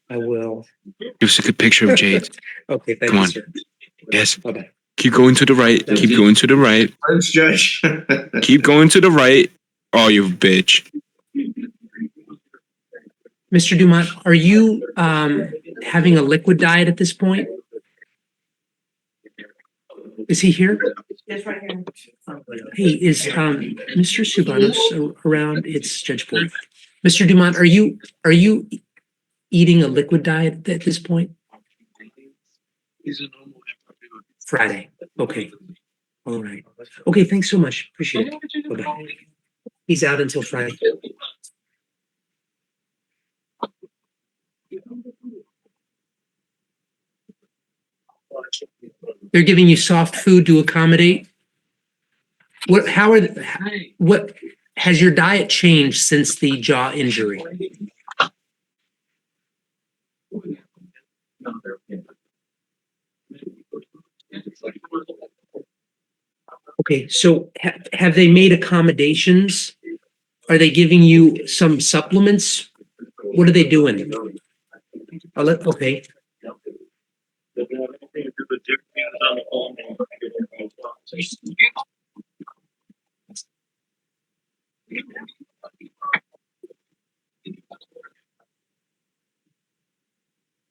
I will. Give us a good picture of Jade. Okay, thank Come you, on. sir. Yes. Bye-bye. Keep going to the right. Keep going to the right. Thanks, Judge. Keep going to the right. Oh, you bitch. Mr. Dumont, are you having a liquid diet at this point? Is he here? Just right here. Hey, is Mr. Subanos around? It's Judge Ford. Mr. Dumont, are you eating a liquid diet at this point? Friday. Okay. All right. Okay, thanks so much. Appreciate it. Bye-bye. He's out until Friday. They're giving you soft food to accommodate. What has your diet changed since the jaw injury? Okay, so have they made accommodations? Are they giving you some supplements? What are they doing? Okay.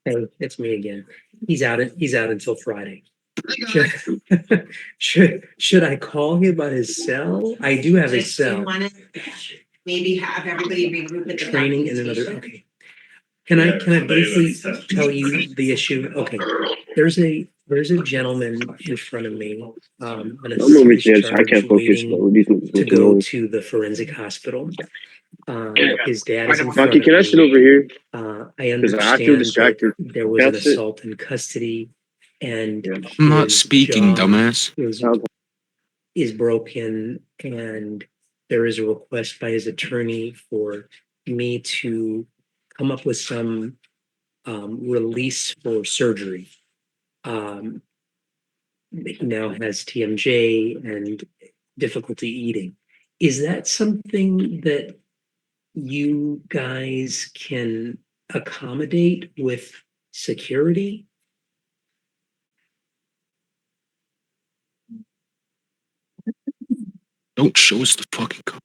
Hey, it's me again. He's out until Friday. Should I call him on his cell? I do have his Just, do you cell. wanna maybe have everybody regroup at the Training and another, documentation? okay. Can I briefly tell you the issue? Okay, there's a gentleman in front of me, an I'm over assistant here, so I charge can't focus, waiting bro. These niggas to making go noise. to the forensic hospital. His dad is in front Maki, of can I sit over me. here? I Because I understand feel that distracted. there was Can I an sit? assault in custody and I'm not his speaking, jaw dumbass. is broken, and there is a request by his attorney for me to come up with some release for surgery. He now has TMJ and difficulty eating. Is that something that you guys can accommodate with security? Don't show us the fucking code.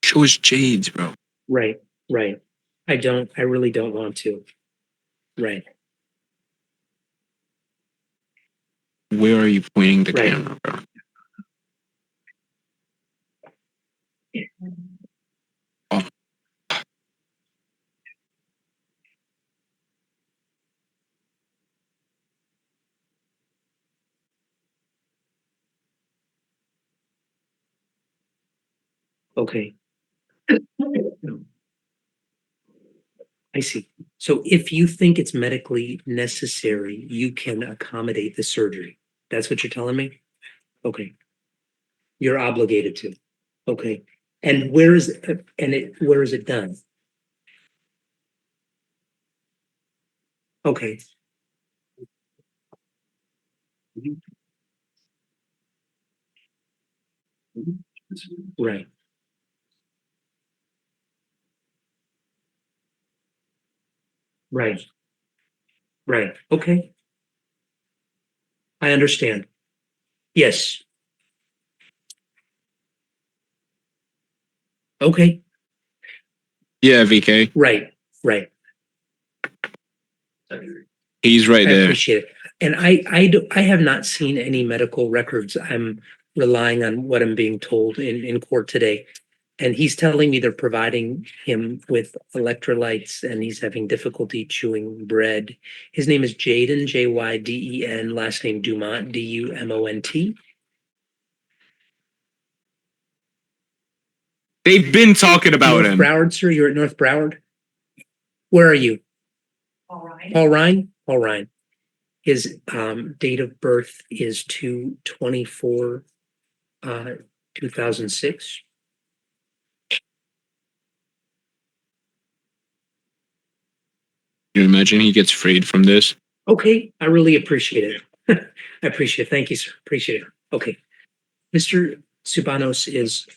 Show us Jades, bro. Right. I really don't want to. Right. Where are you pointing the Right. camera, bro? Oh. Okay. I see. So if you think it's medically necessary, you can accommodate the surgery. That's what you're telling me? Okay. You're obligated to. Okay. And where is it done? Okay. Right. Right. Okay. I understand. Yes. Okay, Yeah, VK. right, right. He's right I there. appreciate it. And I have not seen any medical records. I'm relying on what I'm being told in court today. And he's telling me they're providing him with electrolytes and he's having difficulty chewing bread. His name is Jayden, Jyden, last name Dumont, Dumont. They've been talking about North him. Broward, sir, you're at North Broward? Where are you? Paul Ryan? Paul Ryan. His date of birth is 2/24, 2006. Can you imagine he gets freed from this? Okay, I really appreciate it. I appreciate it. Thank you, sir. Appreciate it. Okay. Mr. Subanos is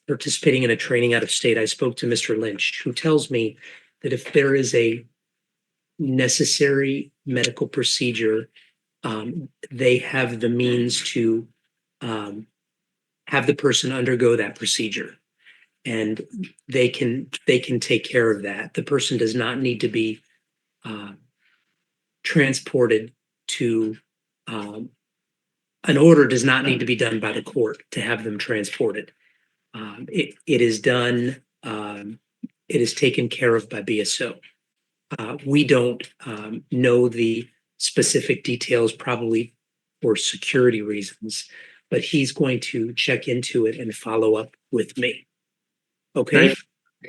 participating in a training out of state. I spoke to Mr. Lynch, who tells me that if there is a necessary medical procedure, they have the means to have the person undergo that procedure. And they can take care of that. The person does not need to be transported to an order does not need to be done by the court to have them transported. It is done. It is taken care of by BSO. We don't know the specific details, probably for security reasons, but he's going to check into it and follow up with me. Okay.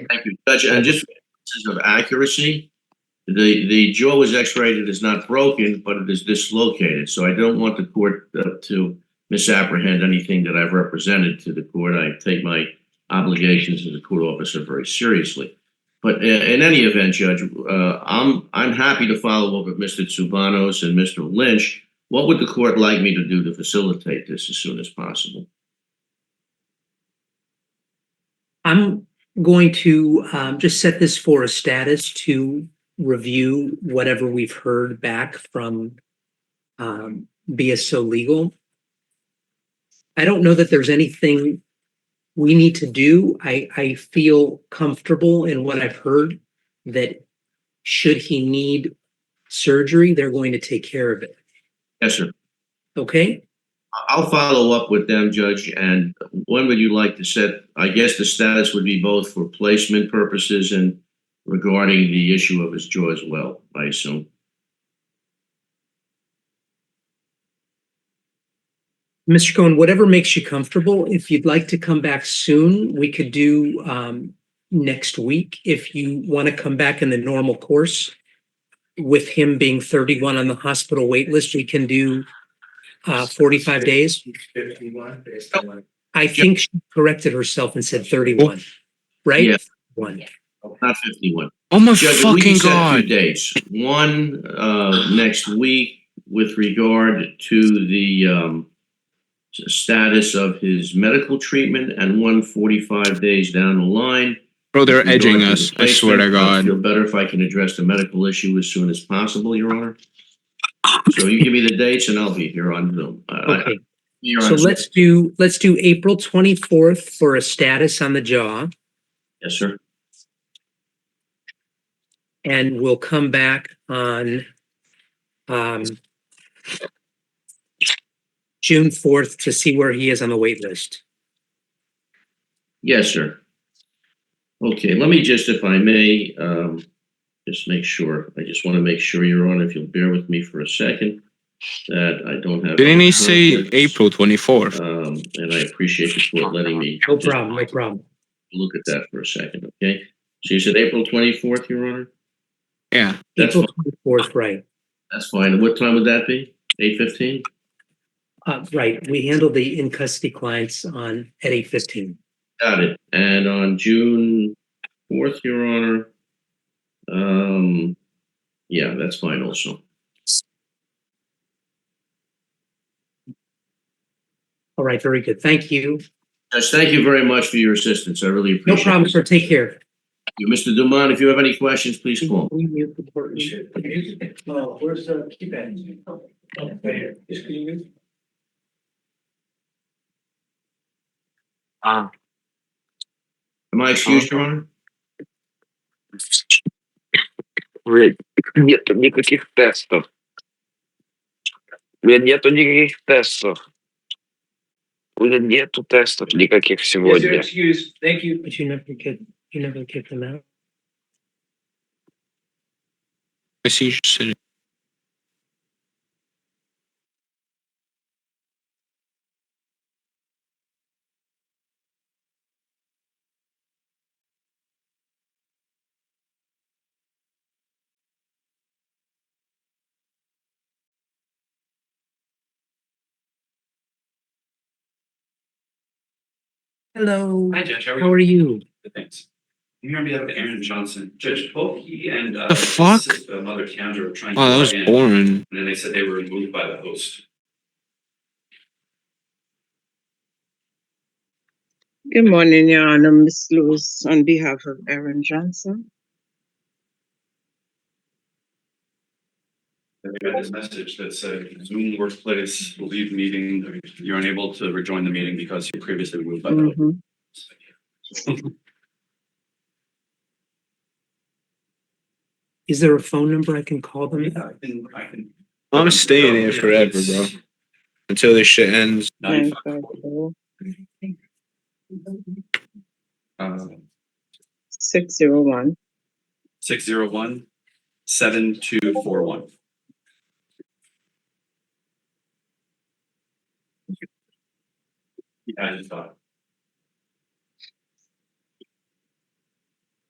Thank you, Judge. And just for purposes of accuracy, the jaw was x-rayed. It is not broken, but it is dislocated. So I don't want the court to misapprehend anything that I've represented to the court. I take my obligations as a court officer very seriously. But in any event, Judge, I'm happy to follow up with Mr. Tsubanos and Mr. Lynch. What would the court like me to do to facilitate this as soon as possible? I'm going to just set this for a status to review whatever we've heard back from BSO Legal. I don't know that there's anything we need to do. I feel comfortable in what I've heard that should he need surgery, they're going to take care of it. Yes, sir. Okay? I'll follow up with them, Judge. And when would you like to set? I guess the status would be both for placement purposes and regarding the issue of his jaw as well, I assume. Mr. Cohen, whatever makes you comfortable. If you'd like to come back soon, we could do next week. If you want to come back in the normal course, with him being 31 on the hospital wait list, we can do 45 days. 51 based on I think she corrected herself and said 31, right? Yeah. 1. Not 51. Oh my Judge, we fucking can set God. 2 dates. One next week with regard to the status of his medical treatment, and 145 days down the line. Bro, they're with regard edging to the us. I swear to placement. I'll God. feel better if I can address the medical issue as soon as possible, Your Honor. So you give me the dates and I'll be here on Zoom. Okay. Here So on Zoom. let's do April 24th for a status on the jaw, Yes, sir. and we'll come back on June 4th to see where he is on the wait list. Yes, sir. Okay, let me just, if I may, just make sure. I just want to make sure, Your Honor, if you'll bear with me for a second, that I don't have. Didn't any he say conflicts. April 24th? And I appreciate the court letting me. No just problem, no problem. Look at that for a second, okay? So you said April 24th, Your Honor? Yeah. That's April fine. 24th, right. That's fine. And what time would that be? 8:15? Right, we handle the in-custody clients at 8:15. Got it. And on June 4th, Your Honor, yeah, that's fine also. All right, very good. Thank you. Judge, thank you very much for your assistance. I really No appreciate it. problem, sir. Take care. You, Mr. Dumont, if you have any questions, please call. We mute the board. Where's the keypad? Right here. Just can you move? Am I excused, Your Honor? Нету никаких тестов. Нету никаких тестов. Нету тестов никаких Yes, you're сегодня. excused. Thank you. But you never kicked them out? I see you sitting. Hello. Hi, Judge. How are you? Thanks. I'm here on behalf of Aaron Johnson. Judge, both he and The fuck? his mother Keandra were trying to Oh, that was log in, boring. and then they said they were removed by the host. Good morning, Your Honor. Ms. Lewis, on behalf of Aaron Johnson. I got this message that said Zoom workplace will leave meeting. You're unable to rejoin the meeting because you previously removed by the host. Is there a phone number I can call them? I can. I'm staying here forever, bro. Until this shit ends. 954 601 601 7241. Yeah, I just thought.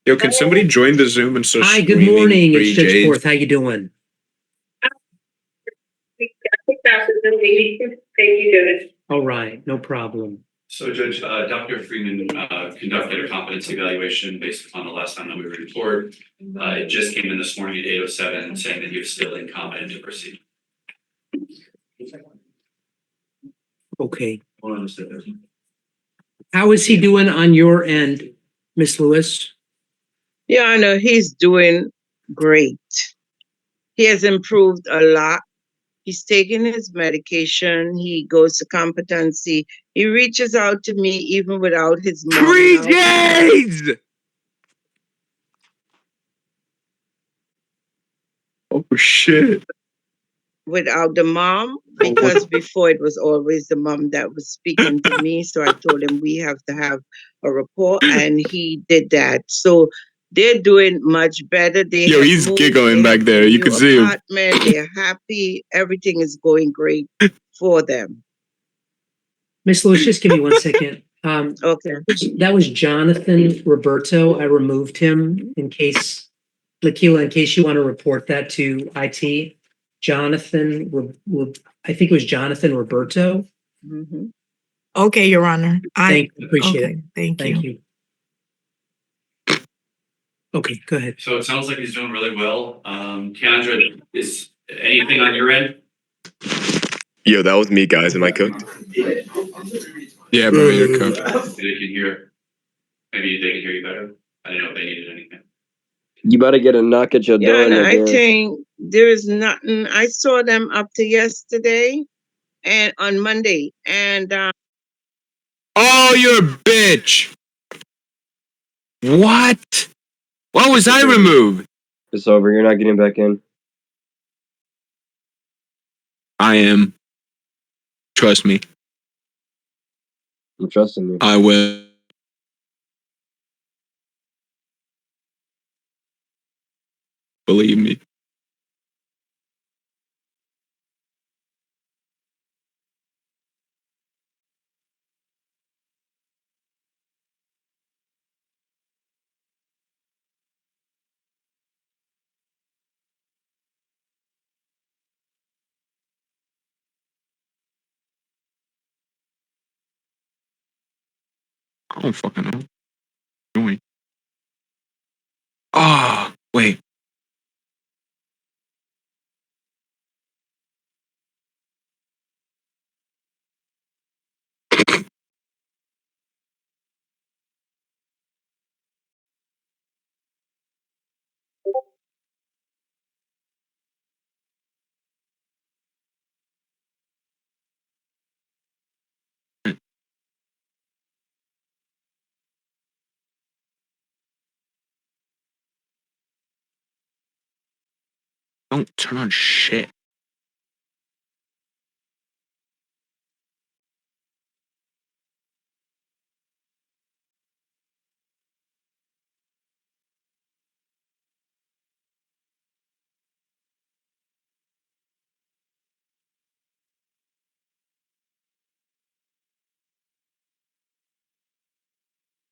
Yo, can somebody join the Zoom and start Hi, good screaming morning. for It's Judge Jaydes? Forth. How you doing? Thank you, Judge. All right, no problem. So Judge, Dr. Freeman conducted a competency evaluation based upon the last time that we were in court. It just came in this morning at 8:07 saying that he was still incompetent to proceed. Okay. Hold on just a second. How is he doing on your end, Miss Lewis? Your Honor, he's doing great. He has improved a lot. He's taking his medication. He goes to competency. He reaches out to me even without his mom. Free now. Jaydes! Oh shit. Without the mom, because before it was always the mom that was speaking to me. So I told him we have to have a rapport, and he did that. So they're doing much better. They Yo, have he's moved, giggling they back have there. a You new can see him. apartment. They're happy. Everything is going great for them. Miss Lewis, just give me 1 second. Okay. That was Jonathan Roberto. I removed him in case, Lakila, in case you want to report that to IT. Jonathan, I think it was Jonathan Roberto. Mhm. Okay, Your Honor. Appreciate okay, it. Thank you. Okay, go ahead. So it sounds like he's doing really well. Keandra, is anything on your end? Yo, that was me, guys. Am I cooked? Yeah, bro, you're cooked. They can hear. Maybe they can hear you better. I didn't know if they needed anything. You better get a knock at your door. Yeah, and I nigga. think there is nothing. I saw them up to yesterday and on Monday, and Oh, you're a bitch. What? Why was I removed? It's over. You're not getting back in. I am. Trust me. I'm trusting you. I will. Believe me. I don't fucking know. Doing. Ah, wait. Don't turn on shit.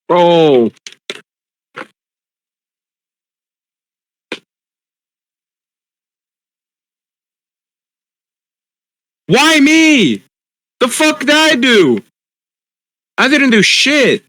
Bro. Why me? The fuck did I do? I didn't do shit.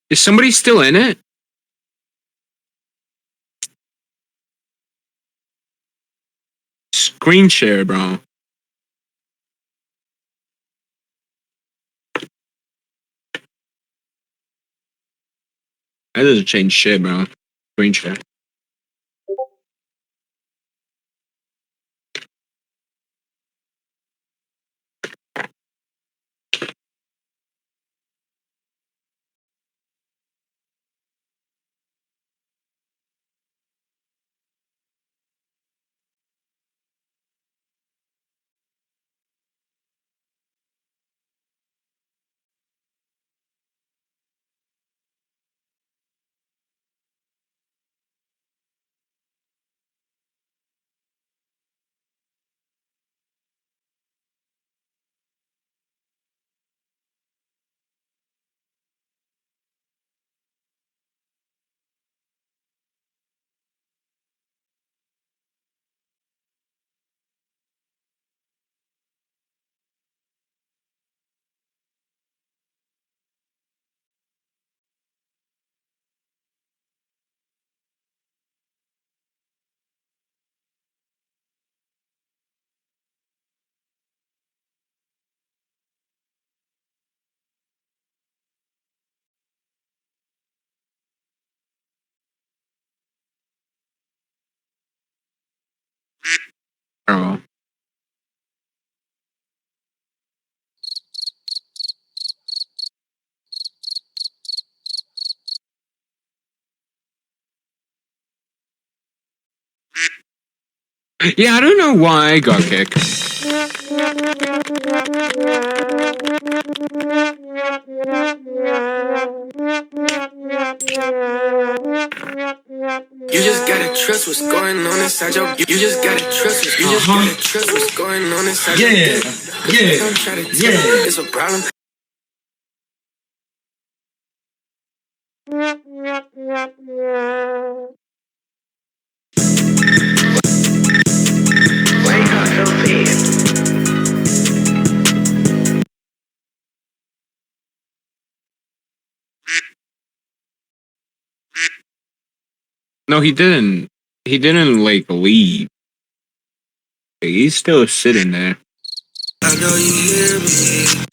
Is somebody still in it? Screen share, bro. That doesn't change shit, bro. Screen share. Bro. Yeah, I don't know why I got kicked. You just gotta trust what's going on inside your. You just gotta trust what's. You just gotta trust what's going on inside your. Don't try to tell me it's a problem. Wake up, LP. No, he didn't. He didn't like leave. He's still sitting there.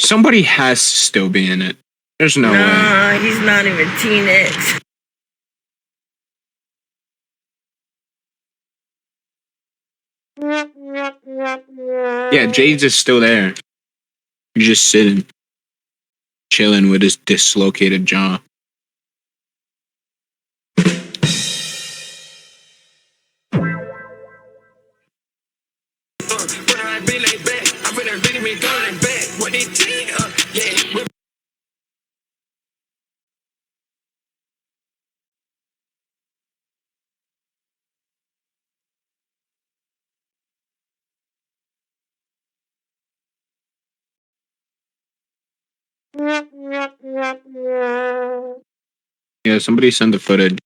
Somebody has to still be in it. There's no way. Nah, he's not even teenage. Yeah, Jaydes is still there. He's just sitting, chilling with his dislocated jaw. Yeah, somebody send the footage.